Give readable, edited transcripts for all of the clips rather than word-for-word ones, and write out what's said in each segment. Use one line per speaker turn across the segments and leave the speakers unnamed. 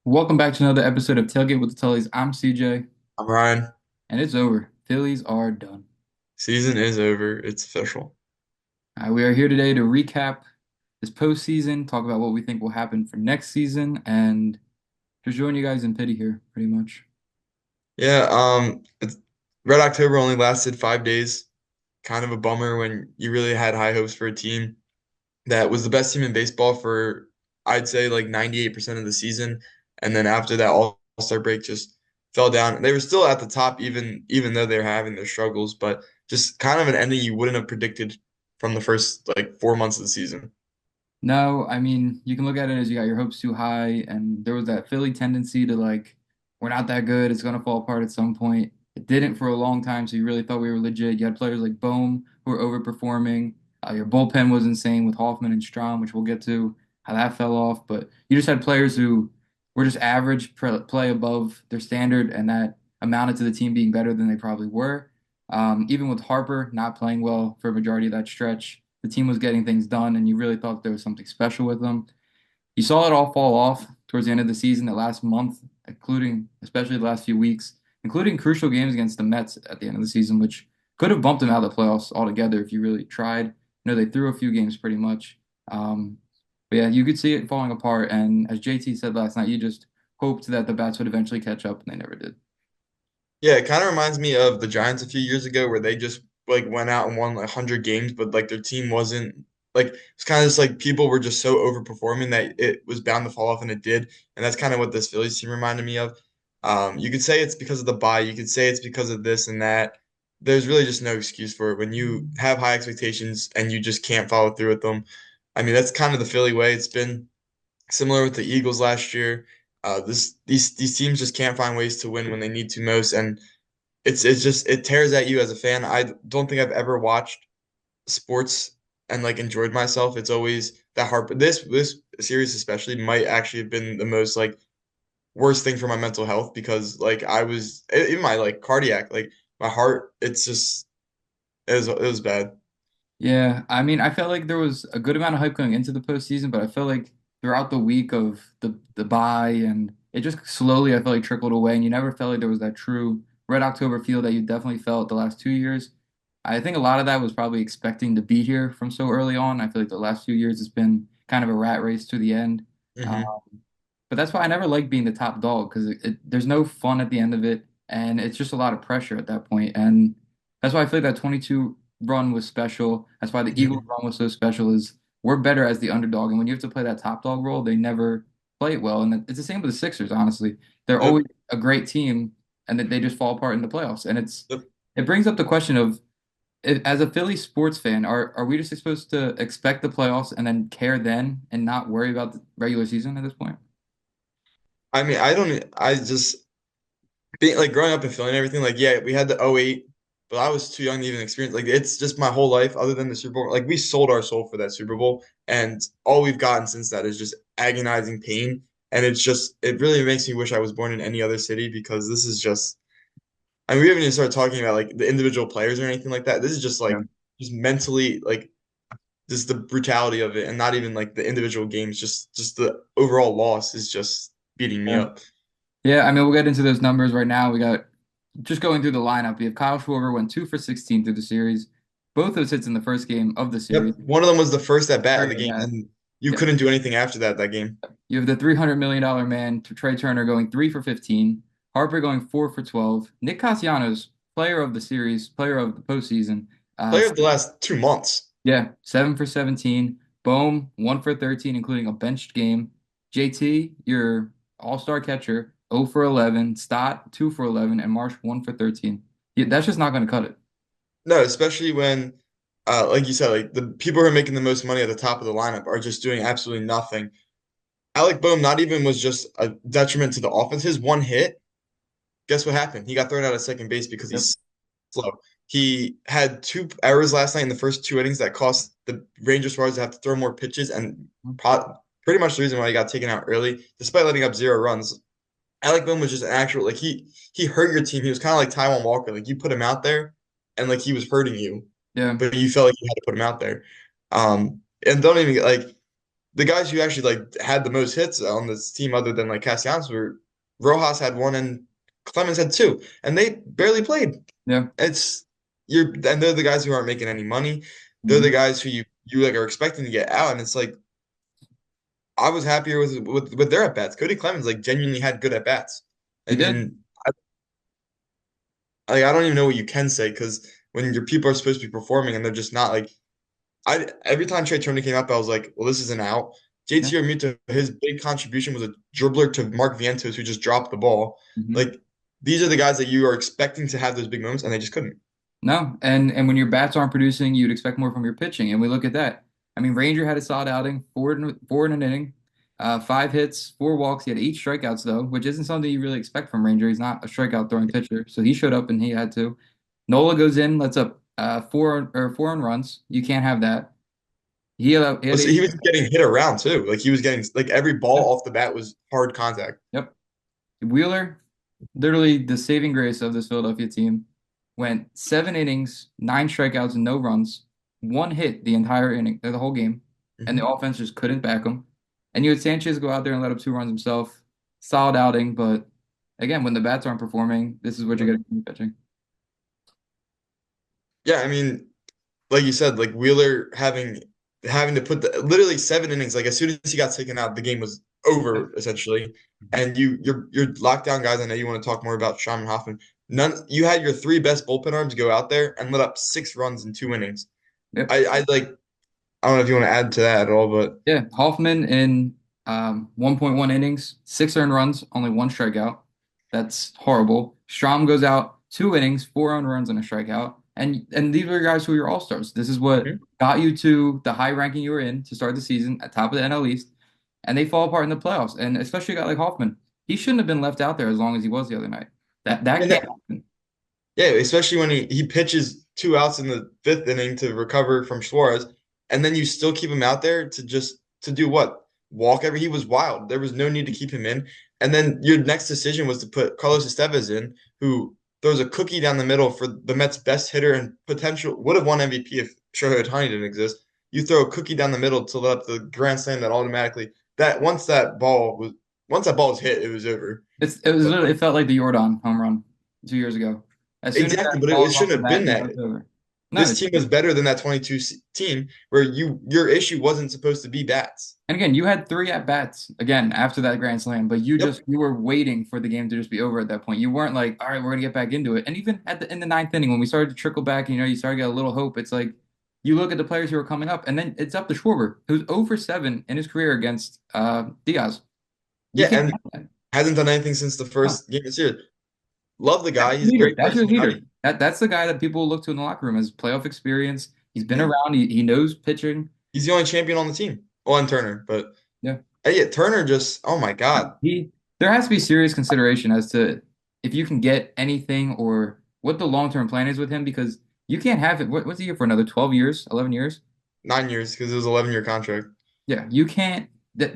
Welcome back to another episode of Tailgate with the Tullies. I'm CJ,
I'm Ryan.
and it's over. Phillies are done.
Season is over. It's official.
We are here today to recap this postseason, talk about what we think will happen for next season, and just join you guys in pity here, pretty much.
Yeah, Red October only lasted 5 days. Kind of a bummer when you really had high hopes for a team that was the best team in baseball for, I'd say, like 98% of the season. And then after that All-Star break just fell down. They were still at the top even though they were having their struggles, but just kind of an ending you wouldn't have predicted from the first like 4 months of the season.
No, I mean, you can look at it as you got your hopes too high, and there was that Philly tendency to like, we're not that good, it's gonna fall apart at some point. It didn't for a long time, so you really thought we were legit. You had players like Bohm who were overperforming. Your bullpen was insane with Hoffman and Strahm, which we'll get to how that fell off. But you just had players who were just average, play above their standard, and that amounted to the team being better than they probably were. Even with Harper not playing well for a majority of that stretch, the team was getting things done, and you really thought there was something special with them. You saw it all fall off towards the end of the season, the last month, including especially the last few weeks, including crucial games against the Mets at the end of the season, which could have bumped them out of the playoffs altogether if you really tried. They threw a few games pretty much. Um, but yeah, you could see it falling apart. And as JT said last night, you just hoped that the bats would eventually catch up, and they never did.
Yeah, it kind of reminds me of the Giants a few years ago where they just like went out and won like 100 games, but like their team wasn't like it's kind of just like people were just so overperforming that it was bound to fall off and it did. And that's kind of what this Phillies team reminded me of. You could say it's because of the bye, you could say it's because of this and that. There's really just no excuse for it when you have high expectations and you just can't follow through with them. I mean, that's kind of the Philly way. It's been similar with the Eagles last year. These teams just can't find ways to win when they need to most, and it's just it tears at you as a fan. I don't think I've ever watched sports and like enjoyed myself. It's always that heart. This series especially might actually have been the most like worst thing for my mental health because like I was even my like cardiac like my heart. It's just it was bad.
Yeah, I mean, I felt like there was a good amount of hype going into the postseason, but I felt like throughout the week of the bye and it just slowly I felt like trickled away, and you never felt like there was that true Red October feel that you definitely felt the last 2 years. I think a lot of that was probably expecting to be here from so early on. I feel like the last few years it's been kind of a rat race to the end. Uh,
Hmm.
but that's why I never liked being the top dog because there's no fun at the end of it, and it's just a lot of pressure at that point. And that's why I feel like that 22 run was special. That's why the Eagles
Hmm.
run was so special. Is we're better as the underdog, and when you have to play that top dog role, they never play it well. And it's the same with the Sixers. Honestly, they're always
Yep.
a great team, and that they just fall apart in the playoffs. And
Yep.
it brings up the question of as a Philly sports fan, are we just supposed to expect the playoffs and then care then and not worry about the regular season at this point?
I mean, I just being like growing up in Philly and everything, like yeah, we had the '08, but I was too young to even experience like it's just my whole life other than the Super Bowl. Like we sold our soul for that Super Bowl, and all we've gotten since that is just agonizing pain. And it's just it really makes me wish I was born in any other city because this is just I mean we haven't even started talking about like the individual players or anything like that. This is just
Yeah.
like just mentally like just the brutality of it and not even like the individual games, just the overall loss is just beating me
Yeah.
up.
Yeah, I mean, we'll get into those numbers right now. We got just going through the lineup. We have Kyle Schwarber went 2 for 16 through the series. Both those hits in the first game of the series.
Yep. One of them was the first at bat of the
Very
game,
bad.
and you
Yeah.
couldn't do anything after that game.
You have the $300 million man, Trey Turner, going 3 for 15. Harper going 4 for 12. Nick Castellanos, player of the series, player of the postseason.
Player of the last 2 months.
Yeah, 7 for 17. Bohm, 1 for 13, including a benched game. JT, your all-star catcher, 0 for 11. Stott, 2 for 11, and Marsh, 1 for 13. Yeah, that's just not going to cut it.
No, especially when, like you said, like the people who are making the most money at the top of the lineup are just doing absolutely nothing. Alec Boehm not even was just a detriment to the offense. His one hit, guess what happened? He got thrown out of second base because
Yep.
he's slow. He had two errors last night in the first two innings that cost the Rangers Stars to have to throw more pitches and pretty much the reason why he got taken out early, despite letting up 0 runs. Alec Boehm was just an actual like he hurt your team. He was kind of like Taiwan Walker. Like you put him out there and like he was hurting you,
Yeah.
but you felt like you had to put him out there. And don't even like the guys who actually like had the most hits on this team, other than like Castellanos, were Rojas had one and Clemens had two, and they barely played.
Yeah.
It's and they're the guys who aren't making any money. They're the
Hmm.
guys who you like are expecting to get out, and it's like I was happier with their at bats. Cody Clemens like genuinely had good at bats. I
He did.
mean, I don't even know what you can say because when your people are supposed to be performing and they're just not like I every time Trey Turner came up, I was like, well, this is an out.
Yeah.
JT Realmuto, his big contribution was a dribbler to Mark Vientos, who just dropped the ball.
Hmm.
Like these are the guys that you are expecting to have those big moments, and they just couldn't.
No, and when your bats aren't producing, you'd expect more from your pitching. And we look at that. I mean, Ranger had a solid outing, four in an inning, 5 hits, 4 walks. He had 8 strikeouts though, which isn't something you really expect from Ranger. He's not a strikeout throwing pitcher, so he showed up and he had to. Nola goes in, lets up 4 runs. You can't have that. He
Well,
had
so
eight.
he was getting hit around too. Like he was getting like every
Yep.
ball off the bat was hard contact.
Yep. Wheeler, literally the saving grace of this Philadelphia team, went 7 innings, 9 strikeouts, and no runs, 1 hit the entire inning, the whole game, and the
Mhm.
offense just couldn't back him. And you had Sanchez go out there and let up 2 runs himself. Solid outing, but again, when the bats aren't performing, this is what you're getting from the pitching.
Yeah, I mean, like you said, like Wheeler having to put the literally 7 innings. Like as soon as he got taken out, the game was over essentially. And your lockdown guys. I know you want to talk more about Sherman Hoffman. None. You had your three best bullpen arms go out there and let up 6 runs in 2 innings.
Yep.
I like. I don't know if you want to add to that at all, but
Yeah, Hoffman in 1.1 innings, 6 earned runs, only 1 strikeout. That's horrible. Strom goes out 2 innings, 4 earned runs and a strikeout. And these are guys who are your all-stars. This is what
Mhm.
got you to the high ranking you were in to start the season at top of the NL East. And they fall apart in the playoffs. And especially a guy like Hoffman. He shouldn't have been left out there as long as he was the other night. That
and
can't
that,
happen.
yeah, especially when he pitches 2 outs in the fifth inning to recover from Suarez, and then you still keep him out there to do what? Walk every he was wild. There was no need to keep him in. And then your next decision was to put Carlos Estevez in, who throws a cookie down the middle for the Mets' best hitter and potential would have won MVP if Shohei Ohtani didn't exist. You throw a cookie down the middle to let up the grand slam that automatically that once that ball was hit, it was over.
It felt like the Jordan home run 2 years ago. As soon as that
Exactly, but it
ball's off
shouldn't
the
have
bat,
been
you know
that.
it's over. No,
This team was better than that 22 team where your issue wasn't supposed to be bats.
and again, you had 3 at bats again after that grand slam, but
Yep.
you were waiting for the game to just be over at that point. You weren't like, all right, we're gonna get back into it. And even in the ninth inning, when we started to trickle back, you started to get a little hope. It's like you look at the players who are coming up, and then it's up to Schwarber, who's 0 for 7 in his career against Diaz. You
Yeah,
can't
and
have that.
hasn't done anything since the
No.
first game of the series. Love the
That's
guy.
your
He's a
leader.
great
That's your leader.
personality.
That's the guy that people look to in the locker room as playoff experience. He's been
Yeah.
around. He knows pitching.
He's the only champion on the team. Well, and Turner, but
Yeah.
yeah, Turner just oh my God.
He There has to be serious consideration as to if you can get anything or what the long-term plan is with him because you can't have it. What's he here for another 12 years, 11 years?
9 years because it was 11-year contract.
Yeah, you can't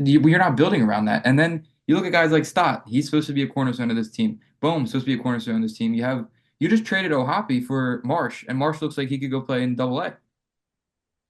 you're not building around that. And then you look at guys like Stott. He's supposed to be a cornerstone of this team. Boom, supposed to be a cornerstone of this team. You just traded O'Hoppe for Marsh, and Marsh looks like he could go play in Double A.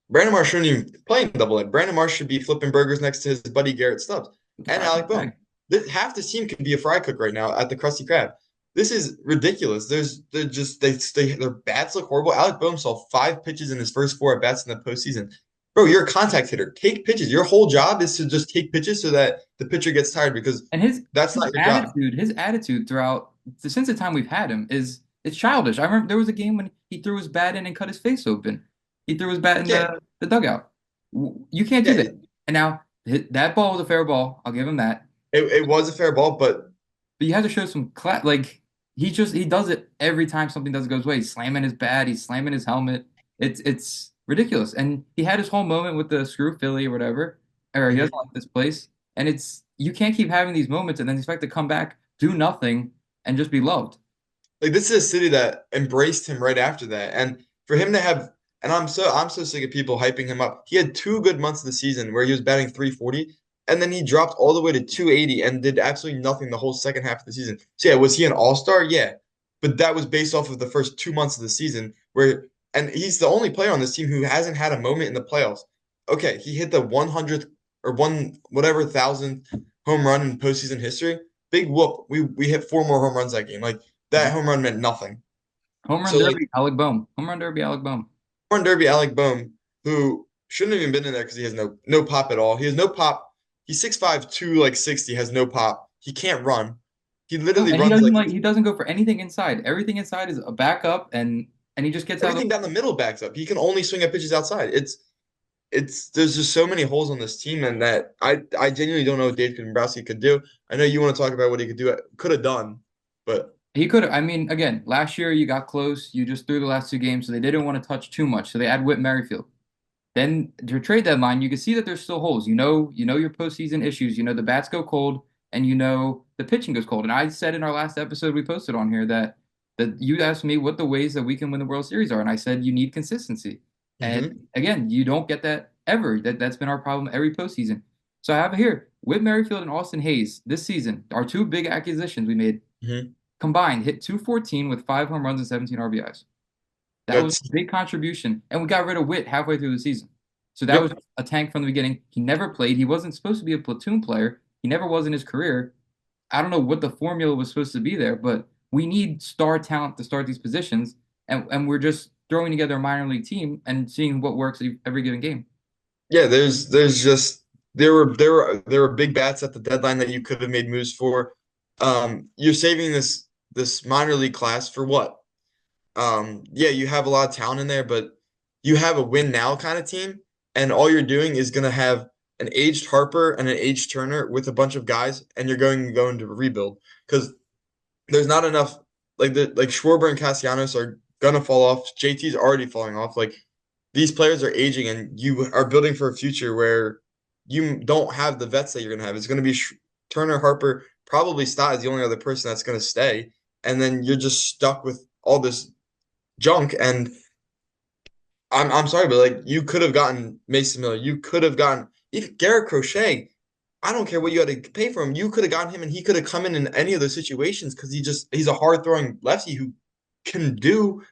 Brandon Marsh shouldn't even play in Double A. Brandon Marsh should be flipping burgers next to his buddy Garrett Stubbs
With the
and
fry
Alec
bag.
Bohm. Half the team could be a fry cook right now at the Krusty Krab. This is ridiculous. They're just their bats look horrible. Alec Bohm saw 5 pitches in his first 4 at bats in the postseason. Bro, you're a contact hitter. Take pitches. Your whole job is to just take pitches so that the pitcher gets tired because
And
that's not your job.
his attitude throughout since the time we've had him is it's childish. I remember there was a game when he threw his bat in and cut his face open. He threw his bat in
Yeah,
the dugout. You can't
yeah.
do that. And now that ball was a fair ball. I'll give him that.
It was a fair ball, but
But you have to show some class. Like he does it every time something doesn't go his way. He's slamming his bat. He's slamming his helmet. It's ridiculous. And he had his whole moment with the screw Philly or whatever. Or he doesn't
mhm.
like this place. And it's you can't keep having these moments and then expect to come back, do nothing, and just be loved.
Like this is a city that embraced him right after that. And for him to have and I'm so sick of people hyping him up. He had 2 good months of the season where he was batting 340 and then he dropped all the way to 280 and did absolutely nothing the whole second half of the season. So yeah, was he an all-star? Yeah. But that was based off of the first 2 months of the season where and he's the only player on this team who hasn't had a moment in the playoffs. Okay, he hit the 100th or one whatever thousandth home run in postseason history. Big whoop. We hit four more home runs that game. Like that home run meant nothing.
Home run
So like
derby, Alec Bohm. Home run derby, Alec Bohm.
home run derby, Alec Bohm, who shouldn't have even been in there because he has no pop at all. He has no pop. He's 6'5", 260, has no pop. He can't run. He
No,
literally
and he
runs
doesn't
like
like he doesn't go for anything inside. Everything inside is a backup, and he just gets out of
everything
the
down the middle backs up. He can only swing at pitches outside. It's there's just so many holes on this team, and that I genuinely don't know what Dave Dombrowski could do. I know you want to talk about what he could have done, but
He could have. I mean, again, last year you got close. You just threw the last two games, so they didn't want to touch too much. So they add Whit Merrifield. Then your trade deadline, you can see that there's still holes. You know your postseason issues. You know the bats go cold, and you know the pitching goes cold. And I said in our last episode we posted on here that you asked me what the ways that we can win the World Series are, and I said you need consistency. And
hmm
again, you don't get that ever. That's been our problem every postseason. So I have it here: Whit Merrifield and Austin Hayes this season, our two big acquisitions we made
hmm
combined, hit 214 with 5 home runs and 17 RBIs. That was
that's
a big contribution. And we got rid of Witt halfway through the season. So that was
yep.
a tank from the beginning. He never played. He wasn't supposed to be a platoon player. He never was in his career. I don't know what the formula was supposed to be there, but we need star talent to start these positions. And we're just throwing together a minor league team and seeing what works every given game.
Yeah, there's just there were big bats at the deadline that you could have made moves for. You're saving this minor league class for what? Yeah, you have a lot of talent in there, but you have a win now kind of team, and all you're doing is gonna have an aged Harper and an aged Turner with a bunch of guys, and you're going to rebuild because there's not enough like Schwarber and Castellanos are gonna fall off. JT's already falling off. Like these players are aging, and you are building for a future where you don't have the vets that you're gonna have. It's gonna be Turner, Harper, probably Stott is the only other person that's gonna stay, and then you're just stuck with all this junk. And I'm sorry, but like you could have gotten Mason Miller, you could have gotten even Garrett Crochet. I don't care what you had to pay for him. You could have gotten him, and he could have come in any of those situations because he's a hard throwing lefty who can do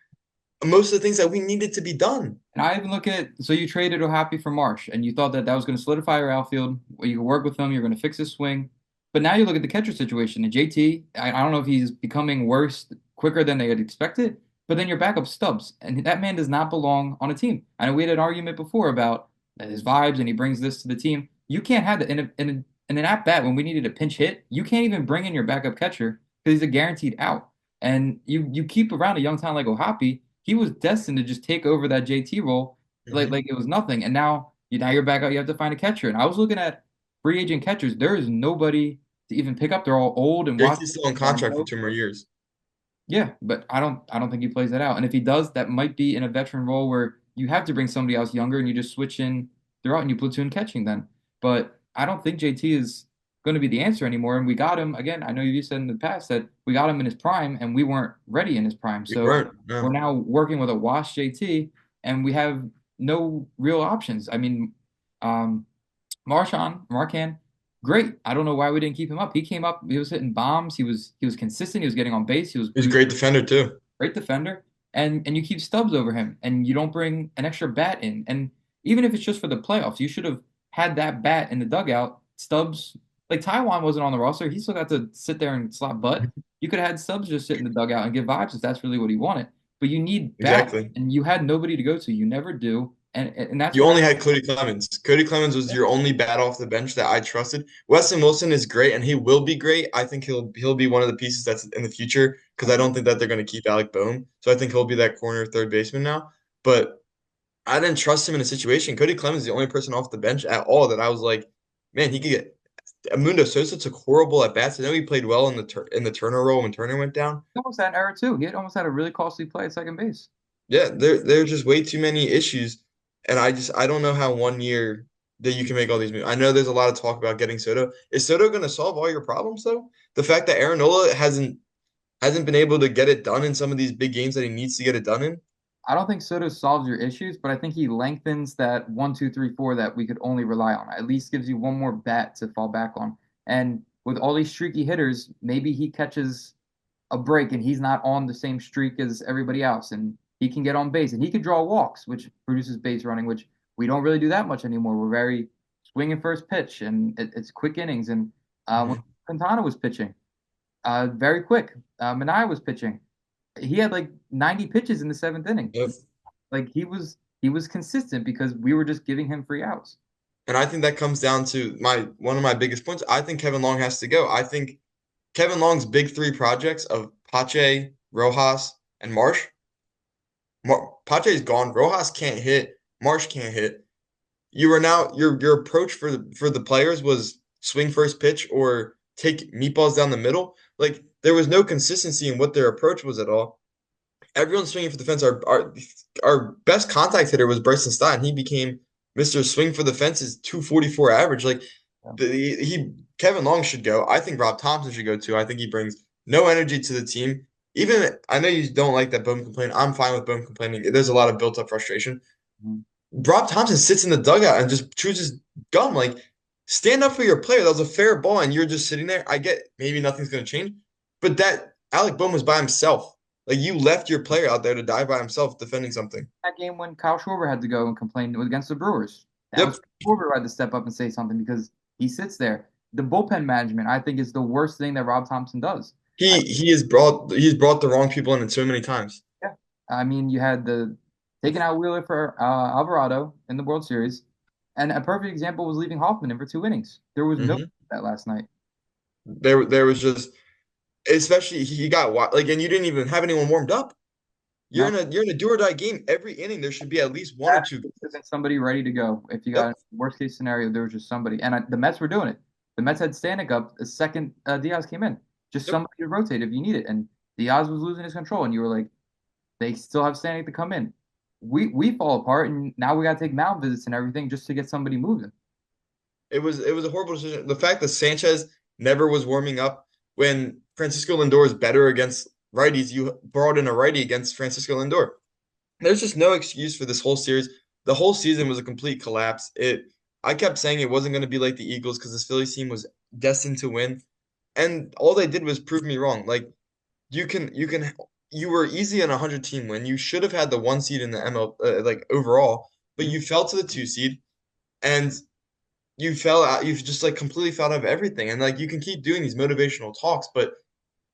most of the things that we needed to be done.
And I even look at so you traded O'Happy for Marsh, and you thought that that was going to solidify your outfield. Where you could work with him, you're going to fix his swing. But now you look at the catcher situation, and JT. I don't know if he's becoming worse quicker than they had expected. But then your backup Stubbs, and that man does not belong on a team. I know we had an argument before about his vibes, and he brings this to the team. You can't have that in an at bat when we needed a pinch hit. You can't even bring in your backup catcher because he's a guaranteed out. And you keep around a young talent like O'Happy, he was destined to just take over that JT role like
hmm
it was nothing. And now you're back out. You have to find a catcher. And I was looking at free agent catchers. There is nobody to even pick up. They're all old and washed.
JT's still in contract for 2 more years.
Yeah, but I don't think he plays that out. And if he does, that might be in a veteran role where you have to bring somebody else younger and you just switch in throughout and you platoon catching then. But I don't think JT is going to be the answer anymore. And we got him again. I know you said in the past that we got him in his prime and we weren't ready in his prime.
We
So
weren't.
we're
No.
now working with a washed JT and we have no real options. I mean, um, Marcan, great. I don't know why we didn't keep him up. He came up, he was hitting bombs, he was consistent, he was getting on base,
He's
he
a
was
great defender too.
great defender, and you keep Stubbs over him, and you don't bring an extra bat in. And even if it's just for the playoffs, you should have had that bat in the dugout. Stubbs, like Taiwan wasn't on the roster, he still got to sit there and slap butt. You could have had Stubbs just sit in the dugout and give vibes if that's really what he wanted. But you need bat,
Exactly.
and you had nobody to go to. You never do, and that's
You
what
only had Cody Clemens. Cody Clemens was your only bat off the bench that I trusted. Weston Wilson is great, and he will be great. I think he'll be one of the pieces that's in the future because I don't think that they're going to keep Alec Bohm. So I think he'll be that corner third baseman now. But I didn't trust him in a situation. Cody Clemens is the only person off the bench at all that I was like, man, he could get. Mundo Sosa took horrible at bats. I know he played well in the Turner role when Turner went down.
He almost had an error too. He had almost had a really costly play at second base.
Yeah, there are just way too many issues, and I don't know how 1 year that you can make all these moves. I know there's a lot of talk about getting Soto. Is Soto going to solve all your problems though? The fact that Aaron Nola hasn't been able to get it done in some of these big games that he needs to get it done in.
I don't think Soto solves your issues, but I think he lengthens that 1, 2, 3, 4 that we could only rely on. At least gives you one more bat to fall back on. And with all these streaky hitters, maybe he catches a break and he's not on the same streak as everybody else, and he can get on base and he can draw walks, which produces base running, which we don't really do that much anymore. We're very swinging first pitch, and it's quick innings. And when
Mhm.
Quintana was pitching, very quick. Minaya was pitching. He had like 90 pitches in the seventh inning.
Yep.
Like he was consistent because we were just giving him free outs.
And I think that comes down to my one of my biggest points. I think Kevin Long has to go. I think Kevin Long's big three projects of Pache, Rojas, and Marsh. Pache's gone. Rojas can't hit. Marsh can't hit. You are now your approach for the players was swing first pitch or take meatballs down the middle. Like there was no consistency in what their approach was at all. Everyone's swinging for the fence. Our best contact hitter was Bryson Stein. He became Mr. Swing for the Fences 244 average. Like
Yeah.
he Kevin Long should go. I think Rob Thompson should go too. I think he brings no energy to the team. Even I know you don't like that Bohm complaint. I'm fine with Bohm complaining. There's a lot of built up frustration.
Mhm.
Rob Thompson sits in the dugout and just chews his gum. Like, stand up for your player. That was a fair ball, and you're just sitting there. I get maybe nothing's going to change, but that Alec Bohm was by himself. Like, you left your player out there to die by himself defending something.
That game when Kyle Schwarber had to go and complain it was against the Brewers. That was
Yep.
Schwarber who had to step up and say something because he sits there. The bullpen management, I think, is the worst thing that Rob Thompson does. I,
He's brought the wrong people in so many times.
yeah. I mean, you had the taking out Wheeler for Alvarado in the World Series, and a perfect example was leaving Hoffman in for 2 innings. There was no
Hmm.
that last night.
There was just especially he got like and you didn't even have anyone warmed up.
No,
You're in a do or die game. Every inning there should be at least one or
that
two.
isn't somebody ready to go. If you got
Yep.
a worst case scenario, there was just somebody, and the Mets were doing it. The Mets had Stanek up the second Diaz came in, just
Yep.
somebody to rotate if you need it. And Diaz was losing his control, and you were like, they still have Stanek to come in. We fall apart, and now we got to take mound visits and everything just to get somebody moving.
It was a horrible decision. The fact that Sanchez never was warming up when Francisco Lindor is better against righties, you brought in a righty against Francisco Lindor. There's just no excuse for this whole series. The whole season was a complete collapse. I kept saying it wasn't going to be like the Eagles because this Phillies team was destined to win, and all they did was prove me wrong. Like you were easy on a 100 team win. You should have had the one seed in the ML like overall, but you fell to the two seed and you fell out. You've just like completely fell out of everything. And like you can keep doing these motivational talks, but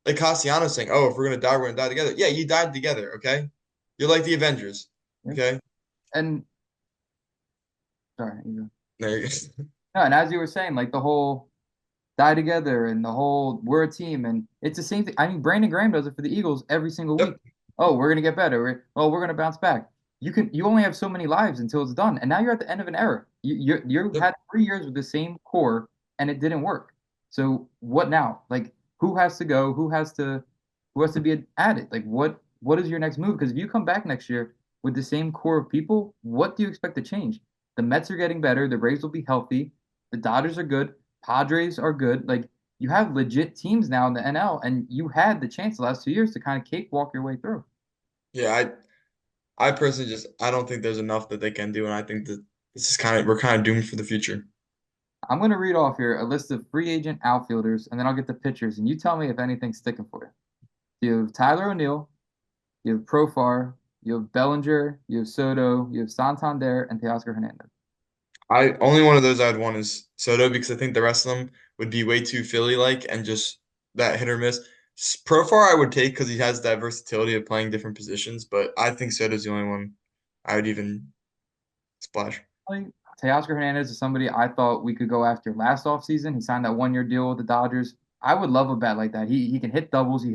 like Cassiano saying, "Oh, if we're gonna die, we're gonna die together." Yeah, you died together. Okay, you're like the Avengers.
Yeah.
Okay,
And sorry,
there you go.
no, and as you were saying, like the whole die together and the whole we're a team and it's the same thing. I mean, Brandon Graham does it for the Eagles every single week.
Yep.
Oh, we're gonna get better. We're gonna bounce back. You only have so many lives until it's done, and now you're at the end of an era. You
Yep.
had 3 years with the same core and it didn't work. So what now? Like who has to go? Who has to be added? Like what is your next move? Because if you come back next year with the same core of people, what do you expect to change? The Mets are getting better. The Braves will be healthy. The Dodgers are good. Padres are good. Like you have legit teams now in the NL, and you had the chance the last 2 years to kind of cakewalk your way through.
Yeah, I personally just I don't think there's enough that they can do, and I think that this is kind of we're kind of doomed for the future.
I'm going to read off here a list of free agent outfielders, and then I'll get the pitchers, and you tell me if anything's sticking for you. You have Tyler O'Neill, you have Profar, you have Bellinger, you have Soto, you have Santander, and Teoscar Hernandez.
I only one of those I'd want is Soto because I think the rest of them would be way too Philly-like and just that hit or miss. Profar I would take because he has that versatility of playing different positions, but I think Soto's the only one I would even splash.
Like, Teoscar Hernandez is somebody I thought we could go after last offseason. He signed that 1 year deal with the Dodgers. I would love a bat like that. He can hit doubles. He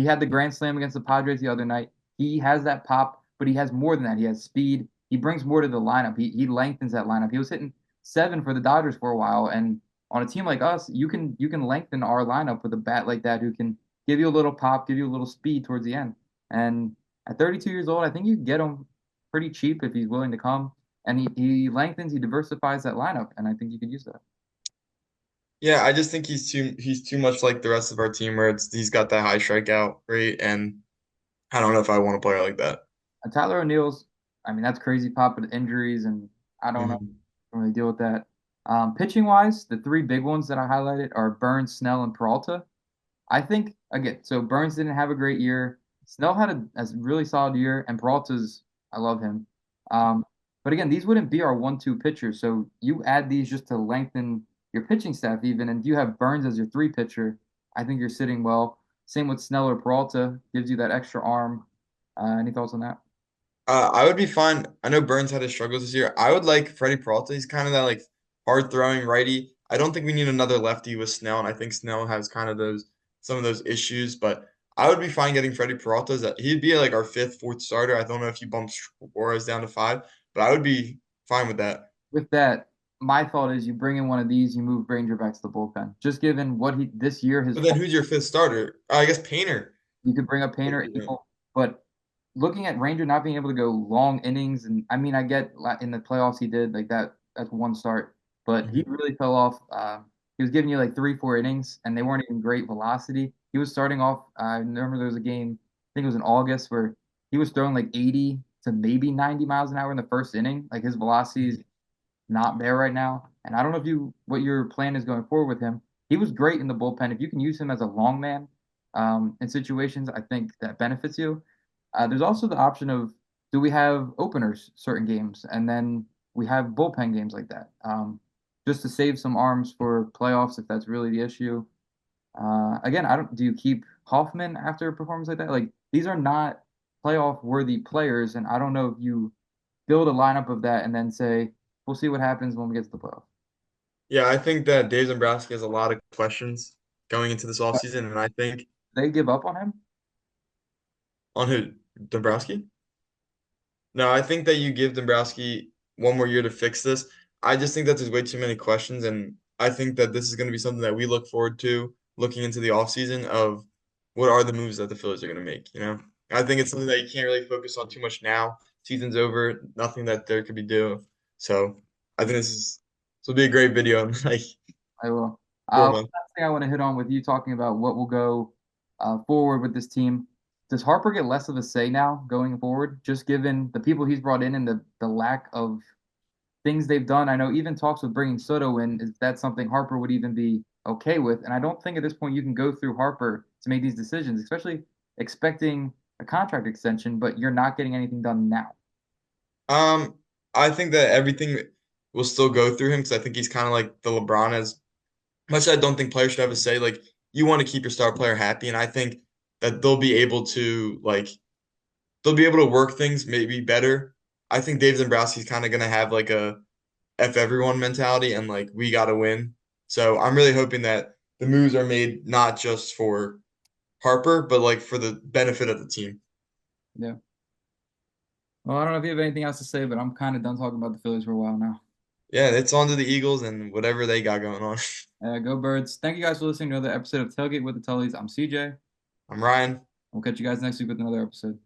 had the grand slam against the Padres the other night. He has that pop, but he has more than that. He has speed. He brings more to the lineup. He lengthens that lineup. He was hitting seven for the Dodgers for a while, and on a team like us, you can lengthen our lineup with a bat like that who can give you a little pop, give you a little speed towards the end. And at 32 years old, I think you can get him pretty cheap if he's willing to come and he lengthens, he diversifies that lineup, and I think you could use that.
Yeah, I just think he's too much like the rest of our team where he's got that high strikeout rate, and I don't know if I want a player like that.
And Tyler O'Neill's, I mean, that's crazy pop with injuries, and I don't know,
Mhm.
don't really deal with that. Pitching wise, the three big ones that I highlighted are Burns, Snell, and Peralta. I think again, so Burns didn't have a great year. Snell had a really solid year, and Peralta's, I love him. Um, But again, these wouldn't be our 1-2 pitchers. So you add these just to lengthen your pitching staff even. And if you have Burns as your three pitcher, I think you're sitting well. Same with Snell or Peralta, gives you that extra arm. Any thoughts on that?
I would be fine. I know Burns had his struggles this year. I would like Freddie Peralta. He's kind of that like hard throwing righty. I don't think we need another lefty with Snell, and I think Snell has kind of those some of those issues. But I would be fine getting Freddie Peralta. That he'd be like our fifth, fourth starter. I don't know if you bump Suarez down to five, but I would be fine with that.
With that, my thought is you bring in one of these, you move Granger back to the bullpen. Just given what he this year, his
But then who's your fifth starter? I guess Painter.
you could bring up Painter, Abel, but looking at Ranger not being able to go long innings, and I mean, I get in the playoffs he did like that. That's one start, but he
Mhm.
really fell off. He was giving you like 3, 4 innings, and they weren't even great velocity. He was starting off. I remember there was a game, I think it was in August, where he was throwing like 80 to maybe 90 miles an hour in the first inning. Like his velocity is not there right now. And I don't know if you what your plan is going forward with him. He was great in the bullpen. If you can use him as a long man in situations, I think that benefits you. There's also the option of do we have openers certain games, and then we have bullpen games like that, just to save some arms for playoffs if that's really the issue. Again, I don't. Do you keep Hoffman after a performance like that? Like these are not playoff worthy players, and I don't know if you build a lineup of that and then say we'll see what happens when we get to the playoffs.
Yeah, I think that Dave Dombrowski has a lot of questions going into this
But
offseason, and I think
they give up on him.
on who Dombrowski? No, I think that you give Dombrowski one more year to fix this. I just think that there's way too many questions, and I think that this is going to be something that we look forward to looking into the offseason of what are the moves that the Phillies are going to make, you know? I think it's something that you can't really focus on too much now. Season's over, nothing that there could be due. So I think this will be a great video in like
I will.
4 months.
Last thing I want to hit on with you talking about what will go forward with this team. Does Harper get less of a say now going forward, just given the people he's brought in and the lack of things they've done? I know even talks with bringing Soto in, is that something Harper would even be okay with? And I don't think at this point you can go through Harper to make these decisions, especially expecting a contract extension, but you're not getting anything done now.
Um, I think that everything will still go through him because I think he's kind of like the LeBron as much as I don't think players should have a say, like you want to keep your star player happy, and I think that they'll be able to work things maybe better. I think Dave Dombrowski's kind of gonna have like a F everyone mentality and like we gotta win. So I'm really hoping that the moves are made not just for Harper, but like for the benefit of the team.
Yeah. Well, I don't know if you have anything else to say, but I'm kind of done talking about the Phillies for a while now.
Yeah, it's on to the Eagles and whatever they got going on.
Go Birds. Thank you guys for listening to another episode of Tailgate with the Tullies. I'm CJ.
I'm Ryan.
We'll catch you guys next week with another episode.